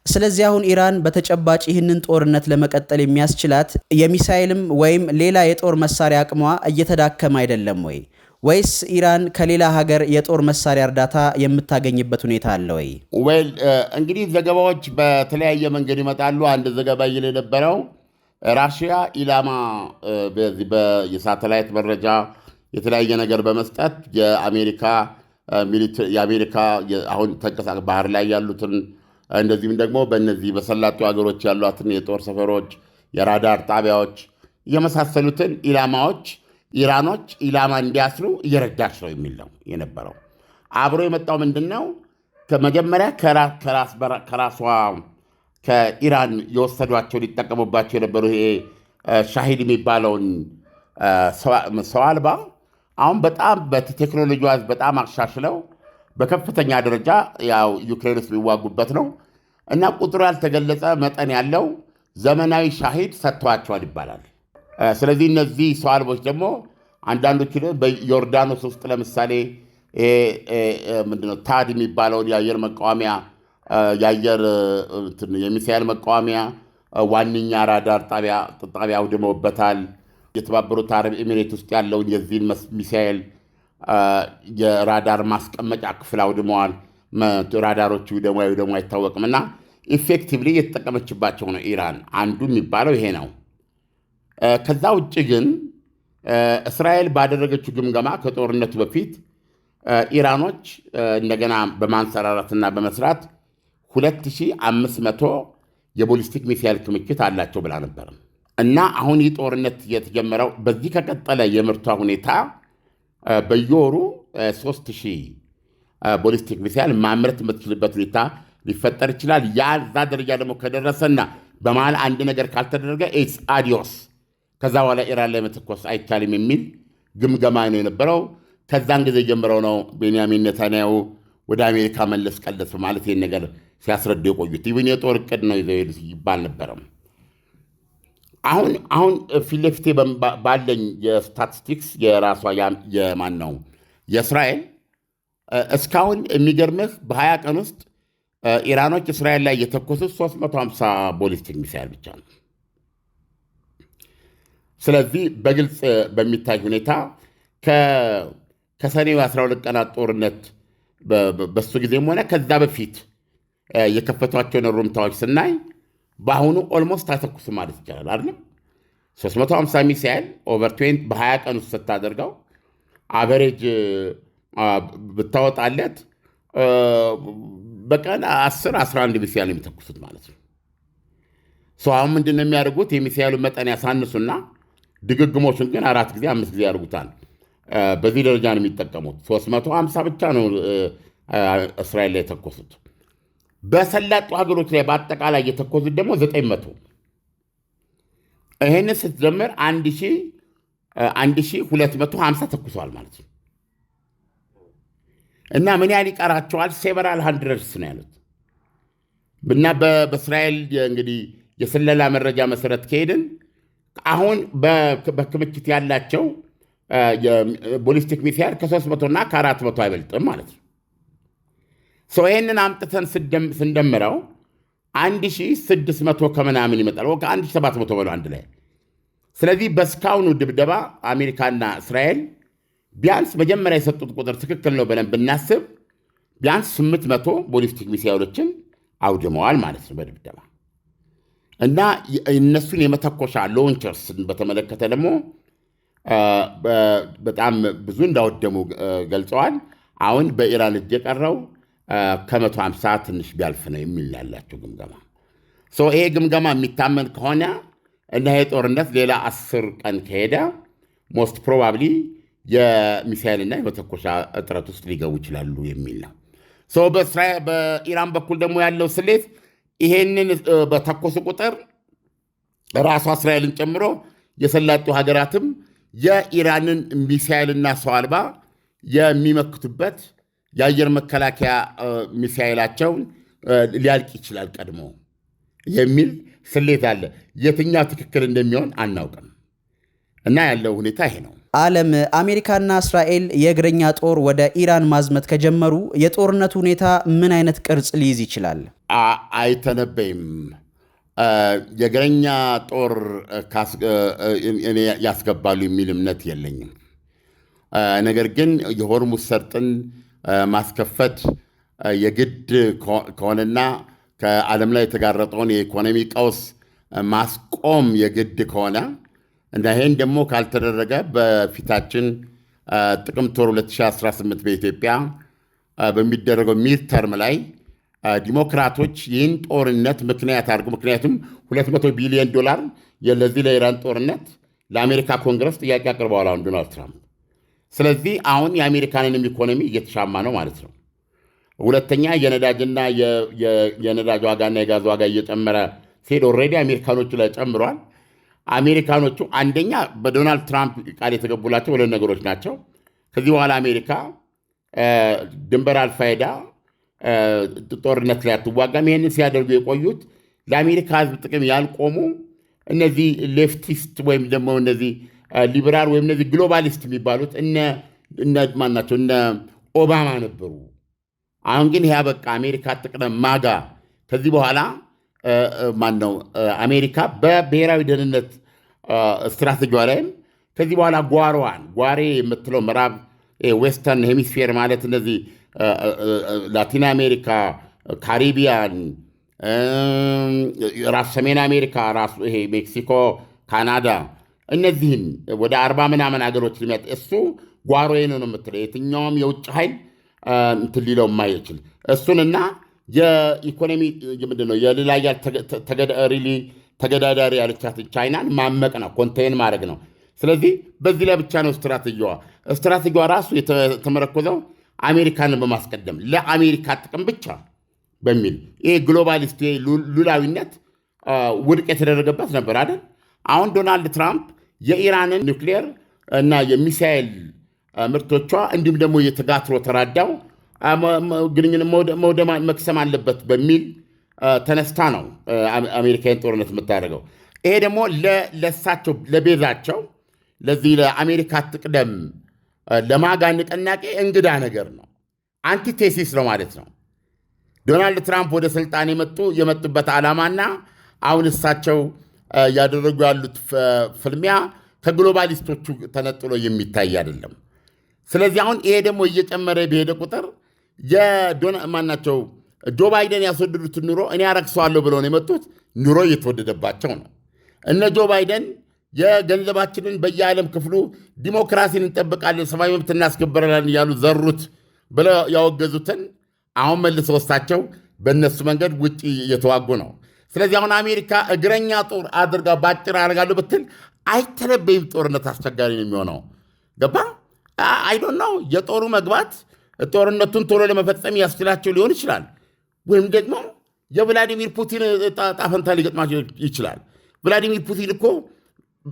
ስለዚህ አሁን ኢራን በተጨባጭ ይህንን ጦርነት ለመቀጠል የሚያስችላት የሚሳኤልም ወይም ሌላ የጦር መሳሪያ አቅሟ እየተዳከመ አይደለም ወይ? ወይስ ኢራን ከሌላ ሀገር የጦር መሳሪያ እርዳታ የምታገኝበት ሁኔታ አለ ወይ? እንግዲህ ዘገባዎች በተለያየ መንገድ ይመጣሉ። አንድ ዘገባ ይል የነበረው ራሽያ ኢላማ የሳተላይት መረጃ የተለያየ ነገር በመስጠት የአሜሪካ አሁን ተንቀሳቃሽ ባህር ላይ ያሉትን እንደዚህም ደግሞ በእነዚህ በሰላጤው ሀገሮች ያሏትን የጦር ሰፈሮች፣ የራዳር ጣቢያዎች የመሳሰሉትን ኢላማዎች ኢራኖች ኢላማ እንዲያስሩ እየረዳች ነው የሚል ነው የነበረው። አብሮ የመጣው ምንድን ነው? ከመጀመሪያ ከራሷ ከኢራን የወሰዷቸው ሊጠቀሙባቸው የነበሩ ይሄ ሻሂድ የሚባለውን ሰው አልባ አሁን በጣም በቴክኖሎጂ በጣም አሻሽለው በከፍተኛ ደረጃ ያው ዩክሬን ውስጥ የሚዋጉበት ነው እና ቁጥሩ ያልተገለጸ መጠን ያለው ዘመናዊ ሻሂድ ሰጥተዋቸዋል ይባላል። ስለዚህ እነዚህ ሰው አልቦች ደግሞ አንዳንዶቹ በዮርዳኖስ ውስጥ ለምሳሌ ምንድነው ታድ የሚባለውን የአየር መቃወሚያ የሚሳኤል መቃወሚያ ዋነኛ ራዳር ጣቢያ አውድመውበታል። የተባበሩት አረብ ኤሚሬት ውስጥ ያለውን የዚህን ሚሳኤል የራዳር ማስቀመጫ ክፍል አውድመዋል። ራዳሮቹ ደግሞ አይታወቅም እና ኢፌክቲቭሊ የተጠቀመችባቸው ነው ኢራን። አንዱ የሚባለው ይሄ ነው። ከዛ ውጭ ግን እስራኤል ባደረገችው ግምገማ ከጦርነቱ በፊት ኢራኖች እንደገና በማንሰራራትና በመስራት 2500 የቦሊስቲክ ሚሳይል ክምችት አላቸው ብላ ነበር እና አሁን ይህ ጦርነት የተጀመረው በዚህ ከቀጠለ የምርቷ ሁኔታ በየወሩ 3000 ቦሊስቲክ ሚሳይል ማምረት የምትችልበት ሁኔታ ሊፈጠር ይችላል። ያዛ ደረጃ ደግሞ ከደረሰና በመሃል አንድ ነገር ካልተደረገ ኢትስ አዲዮስ፣ ከዛ በኋላ ኢራን ላይ መተኮስ አይቻልም የሚል ግምገማ ነው የነበረው። ከዛን ጊዜ ጀምረው ነው ቤንያሚን ኔታንያሁ ወደ አሜሪካ መለስ ቀለስ በማለት ይህን ነገር ሲያስረዱ የቆዩት። ይህን የጦር ዕቅድ ነው ይዘው ሄዱ ይባል ነበረም። አሁን ፊት ለፊቴ ባለኝ የስታቲስቲክስ የራሷ የማን ነው የእስራኤል እስካሁን የሚገርምህ በ20 ቀን ውስጥ ኢራኖች እስራኤል ላይ የተኮሱት 350 ቦሊስቲክ ሚሳይል ብቻ ነው። ስለዚህ በግልጽ በሚታይ ሁኔታ ከሰኔው 12 ቀናት ጦርነት በሱ ጊዜም ሆነ ከዛ በፊት የከፈቷቸውን ሩምታዎች ስናይ በአሁኑ ኦልሞስት አተኩስ ማለት ይቻላል አይደለም። 350 ሚሳይል ኦቨር 20 በ20 ቀን ውስጥ ስታደርገው አቨሬጅ ብታወጣለት በቀን 10-11 ሚሳይል የሚተኩሱት ማለት ነው። አሁን ምንድን ነው የሚያደርጉት? የሚሳይሉ መጠን ያሳንሱና ድግግሞቹን ግን 4 ጊዜ 5 ጊዜ ያደርጉታል። በዚህ ደረጃ ነው የሚጠቀሙት። 350 ብቻ ነው እስራኤል ላይ የተኮሱት። በሰላጡ ሀገሮች ላይ በአጠቃላይ የተኮሱት ደግሞ 900። ይህን ስትጀምር 1250 ተኩሰዋል ማለት ነው። እና ምን ያህል ይቀራቸዋል? ሴቨራል ሃንድረድስ ነው ያሉት። እና በእስራኤል እንግዲህ የስለላ መረጃ መሰረት ከሄድን አሁን በክምችት ያላቸው ቦሊስቲክ ሚሳይል ከ300 እና ከ400 አይበልጥም ማለት ነው። ይህንን አምጥተን ስንደምረው 1600 ከምናምን ይመጣል፣ ከ1700 በለው አንድ ላይ። ስለዚህ በስካሁኑ ድብደባ አሜሪካና እስራኤል ቢያንስ መጀመሪያ የሰጡት ቁጥር ትክክል ነው ብለን ብናስብ ቢያንስ 800 ቦሊስቲክ ሚሳይሎችን አውድመዋል ማለት ነው በድብደባ። እና እነሱን የመተኮሻ ሎንቸርስን በተመለከተ ደግሞ በጣም ብዙ እንዳወደሙ ገልጸዋል። አሁን በኢራን እጅ የቀረው ከ150 ትንሽ ቢያልፍ ነው የሚል ያላቸው ግምገማ። ይሄ ግምገማ የሚታመን ከሆነ እና ይሄ ጦርነት ሌላ 10 ቀን ከሄደ ሞስት ፕሮባብሊ የሚሳይልና የመተኮሻ እጥረት ውስጥ ሊገቡ ይችላሉ የሚል ነው። በኢራን በኩል ደግሞ ያለው ስሌት ይሄንን በተኮሱ ቁጥር ራሷ እስራኤልን ጨምሮ የሰላጡ ሀገራትም የኢራንን ሚሳይልና ሰው አልባ የሚመክቱበት የአየር መከላከያ ሚሳይላቸውን ሊያልቅ ይችላል ቀድሞ የሚል ስሌት አለ። የትኛው ትክክል እንደሚሆን አናውቅም። እና ያለው ሁኔታ ይሄ ነው። ዓለም አሜሪካና እስራኤል የእግረኛ ጦር ወደ ኢራን ማዝመት ከጀመሩ የጦርነቱ ሁኔታ ምን አይነት ቅርጽ ሊይዝ ይችላል? አይተነበይም። የእግረኛ ጦር ያስገባሉ የሚል እምነት የለኝም። ነገር ግን የሆርሙዝ ሰርጥን ማስከፈት የግድ ከሆነና ከዓለም ላይ የተጋረጠውን የኢኮኖሚ ቀውስ ማስቆም የግድ ከሆነ እና ይህን ደግሞ ካልተደረገ በፊታችን ጥቅምት ወር 2018 በኢትዮጵያ በሚደረገው ሚድተርም ላይ ዲሞክራቶች ይህን ጦርነት ምክንያት አድርጉ። ምክንያቱም $200 ቢሊዮን ለዚህ ለኢራን ጦርነት ለአሜሪካ ኮንግረስ ጥያቄ አቅርበዋል አሁን ዶናልድ ትራምፕ። ስለዚህ አሁን የአሜሪካንንም ኢኮኖሚ እየተሻማ ነው ማለት ነው። ሁለተኛ የነዳጅና የነዳጅ ዋጋና የጋዝ ዋጋ እየጨመረ ሲሄድ ኦልሬዲ አሜሪካኖቹ ላይ ጨምሯል። አሜሪካኖቹ አንደኛ በዶናልድ ትራምፕ ቃል የተገቡላቸው 2 ነገሮች ናቸው። ከዚህ በኋላ አሜሪካ ድንበር አልፋ ሄዳ ጦርነት ላይ አትዋጋም። ይህንን ሲያደርጉ የቆዩት ለአሜሪካ ሕዝብ ጥቅም ያልቆሙ እነዚህ ሌፍቲስት ወይም ደግሞ እነዚህ ሊበራል ወይም እነዚህ ግሎባሊስት የሚባሉት ማናቸው እነ ኦባማ ነበሩ። አሁን ግን ይህ በቃ አሜሪካ ጥቅም ማጋ ከዚህ በኋላ ማነው አሜሪካ በብሔራዊ ደህንነት ስትራቴጂዋ ላይም ከዚህ በኋላ ጓሬ የምትለው ምዕራብ ዌስተርን ሄሚስፌር ማለት እነዚህ ላቲን አሜሪካ፣ ካሪቢያን፣ ራሱ ሰሜን አሜሪካ ራሱ ይሄ ሜክሲኮ፣ ካናዳ እነዚህን ወደ 40 ምናምን ሀገሮች እሱ ጓሮዬ ነው የምትለው የትኛውም የውጭ ኃይል እንትን ሊለው የማይችል እሱንና የኢኮኖሚ ምንድን ነው የሌላ ኃያል ተገዳዳሪ ያለቻት ቻይናን ማመቅ ነው፣ ኮንቴን ማድረግ ነው። ስለዚህ በዚህ ላይ ብቻ ነው ስትራቴጂዋ ራሱ የተመረኮዘው አሜሪካንን በማስቀደም ለአሜሪካ ጥቅም ብቻ በሚል ይሄ ግሎባሊስት ሉላዊነት ውድቅ የተደረገበት ነበር አይደል? አሁን ዶናልድ ትራምፕ የኢራንን ኒውክሌር እና የሚሳኤል ምርቶቿ እንዲሁም ደግሞ የተጋትሮ ተራዳው ግንኙነት መክሰም አለበት በሚል ተነስታ ነው አሜሪካን ጦርነት የምታደርገው። ይሄ ደግሞ ለሳቸው ለቤዛቸው ለዚህ ለአሜሪካ ጥቅደም ለማጋ ንቅናቄ እንግዳ ነገር ነው፣ አንቲቴሲስ ነው ማለት ነው። ዶናልድ ትራምፕ ወደ ስልጣን የመጡበት ዓላማና አሁን እሳቸው ያደረጉ ያሉት ፍልሚያ ከግሎባሊስቶቹ ተነጥሎ የሚታይ አይደለም። ስለዚህ አሁን ይሄ ደግሞ እየጨመረ በሄደ ቁጥር ማናቸው ጆ ባይደን ያስወደዱትን ኑሮ እኔ አረክሰዋለሁ ብለው ነው የመጡት። ኑሮ እየተወደደባቸው ነው። እነ ጆ ባይደን የገንዘባችንን በየዓለም ክፍሉ ዲሞክራሲን እንጠብቃለን፣ ሰብአዊ መብት እናስከብራለን እያሉ ዘሩት ብለው ያወገዙትን አሁን መልሰው እሳቸው በእነሱ መንገድ ውጭ እየተዋጉ ነው። ስለዚህ አሁን አሜሪካ እግረኛ ጦር አድርጋ ባጭር አደርጋለሁ ብትል አይተነበይም። ጦርነት አስቸጋሪ ነው የሚሆነው። ገባ አይዶን ነው የጦሩ መግባት ጦርነቱን ቶሎ ለመፈጸም ያስችላቸው ሊሆን ይችላል። ወይም ደግሞ የቭላዲሚር ፑቲን ጣፈንታ ሊገጥማቸው ይችላል። ቭላዲሚር ፑቲን እኮ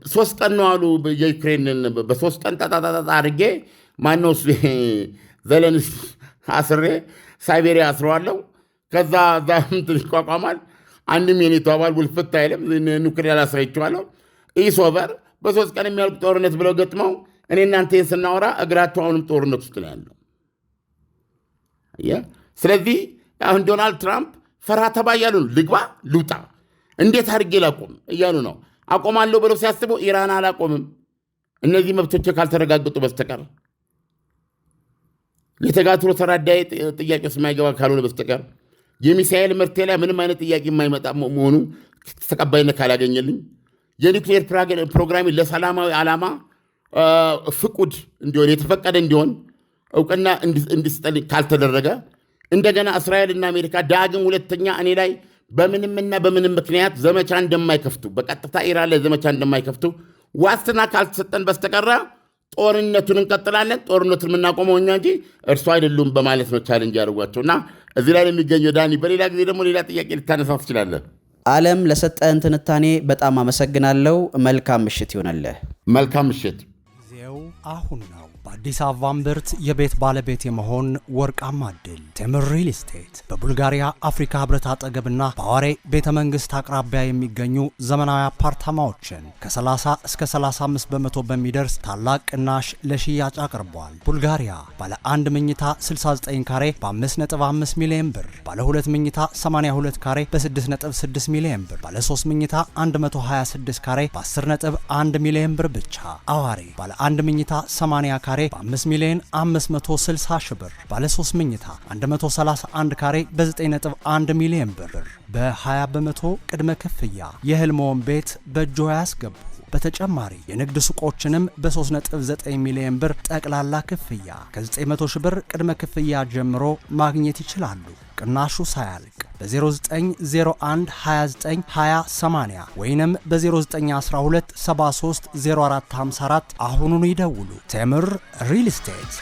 3 ቀን ነው አሉ የዩክሬንን በ3 ቀን ጣጣጣጣ አድርጌ ማነው ዘለንስኪ አስሬ ሳይቤሪያ አስረዋለሁ፣ ከዛ ዛምትን ይቋቋማል፣ አንድም የኔቶ አባል ውልፍት አይልም፣ ኑክሌር አስረይቸዋለሁ፣ ኢሶቨር በ3 ቀን የሚያልቅ ጦርነት ብለው ገጥመው እኔ እናንተ ስናወራ እግራቸው አሁንም ጦርነት ውስጥ ነው ያለው። ስለዚህ አሁን ዶናልድ ትራምፕ ፈራ ተባ እያሉ ነው። ልግባ ልውጣ፣ እንዴት አድርጌ ላቆም እያሉ ነው። አቆማለሁ ብለው ሲያስቡ ኢራን አላቆምም እነዚህ መብቶች ካልተረጋገጡ በስተቀር የተጋትሮ ተራዳይ ጥያቄ ውስጥ የማይገባ ካልሆነ በስተቀር የሚሳኤል ምርቴ ላይ ምንም አይነት ጥያቄ የማይመጣ መሆኑ ተቀባይነት ካላገኘልኝ የኒውክሌር ፕሮግራሚ ለሰላማዊ ዓላማ ፍቁድ እንዲሆን የተፈቀደ እንዲሆን እውቅና እንዲስጠልኝ ካልተደረገ እንደገና እስራኤልና አሜሪካ ዳግም ሁለተኛ እኔ ላይ በምንምና በምንም ምክንያት ዘመቻ እንደማይከፍቱ በቀጥታ ኢራን ላይ ዘመቻ እንደማይከፍቱ ዋስትና ካልተሰጠን በስተቀር ጦርነቱን እንቀጥላለን። ጦርነቱን የምናቆመው እኛ እንጂ እርሱ አይደሉም በማለት ነው ቻሌንጅ ያደርጓቸው። እና እዚህ ላይ የሚገኘው ዳኒ፣ በሌላ ጊዜ ደግሞ ሌላ ጥያቄ ልታነሳ ትችላለህ። ዓለም ለሰጠን ትንታኔ በጣም አመሰግናለሁ። መልካም ምሽት ይሆነልህ። መልካም ምሽት። ጊዜው አሁን ነው። በአዲስ አበባ እምብርት የቤት ባለቤት የመሆን ወርቃማ ዕድል። ቴምር ሪል ስቴት በቡልጋሪያ አፍሪካ ህብረት አጠገብና በአዋሬ ቤተ መንግስት አቅራቢያ የሚገኙ ዘመናዊ አፓርታማዎችን ከ30 እስከ 35 በመቶ በሚደርስ ታላቅ ቅናሽ ለሽያጭ አቅርቧል። ቡልጋሪያ ባለ 1 መኝታ 69 ካሬ በ5.5 ሚሊዮን ብር፣ ባለ 2 መኝታ 82 ካሬ በ6.6 ሚሊዮን ብር፣ ባለ 3 መኝታ 126 ካሬ በ10.1 ሚሊዮን ብር ብቻ። አዋሬ ባለ 1 መኝታ 80 ካሬ በ5 ሚሊዮን 560 ሺህ ብር፣ ባለ 3 መኝታ 131 ካሬ በ9.1 ሚሊዮን ብር በ20 በመቶ ቅድመ ክፍያ የህልሞን ቤት በእጆ ያስገቡ። በተጨማሪ የንግድ ሱቆችንም በ3.9 ሚሊዮን ብር ጠቅላላ ክፍያ ከ900 ሺህ ብር ቅድመ ክፍያ ጀምሮ ማግኘት ይችላሉ። ቅናሹ ሳያልቅ በ0901 29 20 80 ወይንም በ0912 73 0454 አሁኑኑ ይደውሉ። ቴምር ሪል ስቴት